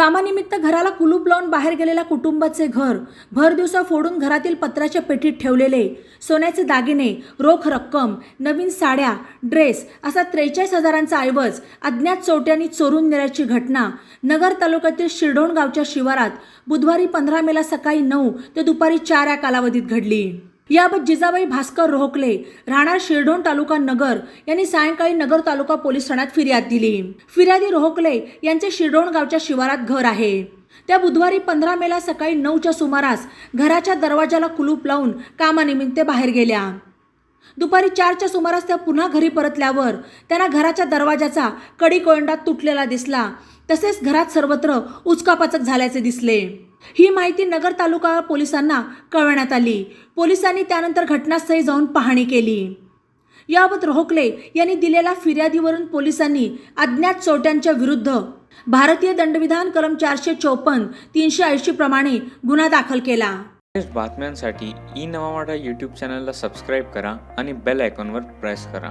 कामानिमित्त घराला कुलूप लावून बाहेर गेलेल्या कुटुंबाचे घर भर दिवसा फोडून घरातील पत्राच्या पेटीत ठेवलेले सोन्याचे दागिने, रोख रक्कम, नवीन साड्या, ड्रेस असा 43,000चा ऐवज अज्ञात चोरट्यांनी चोरून नेल्याची घटना नगर तालुक्यातील शिरढोण गावच्या शिवारात बुधवारी 15 मेला सकाळी 9 ते दुपारी 4 या कालावधीत घडली। याबाबत जिजाबाई भास्कर रोहकले राहणार शिरढोण तालुका नगर यांनी सायंकाळी नगर तालुका पोलीस ठाण्यात फिर्याद दिली। फिर्यादी रोहकले यांचे शिरढोण गावच्या शिवारात घर आहे। त्या बुधवारी 15 मेला सकाळी 9च्या सुमारास घराच्या दरवाजाला कुलूप लावून कामानिमित्त बाहेर गेल्या। दुपारी 4च्या सुमारास त्या पुन्हा घरी परतल्यावर त्यांना घराच्या दरवाजाचा कडी कोयंडा तुटलेला दिसला, तसेच घरात सर्वत्र उचकापाचक झाल्याचे दिसले। ही माहिती नगर तालुका पोलिसांना कळवण्यात आली। पोलिसांनी त्यानंतर घटनास्थळी जाऊन पाहणी केली। याबाबत रोहकले यांनी दिलेल्या फिर्यादीवरून पोलिसांनी अज्ञात चोरट्यांच्या विरुद्ध भारतीय दंडविधान कलम 454, 380 प्रमाणे गुन्हा दाखल केला। बातम्यांसाठी ई नवा मराठा यूट्यूब चॅनलला सबस्क्राईब करा आणि बेल आयकॉनवर प्रेस करा।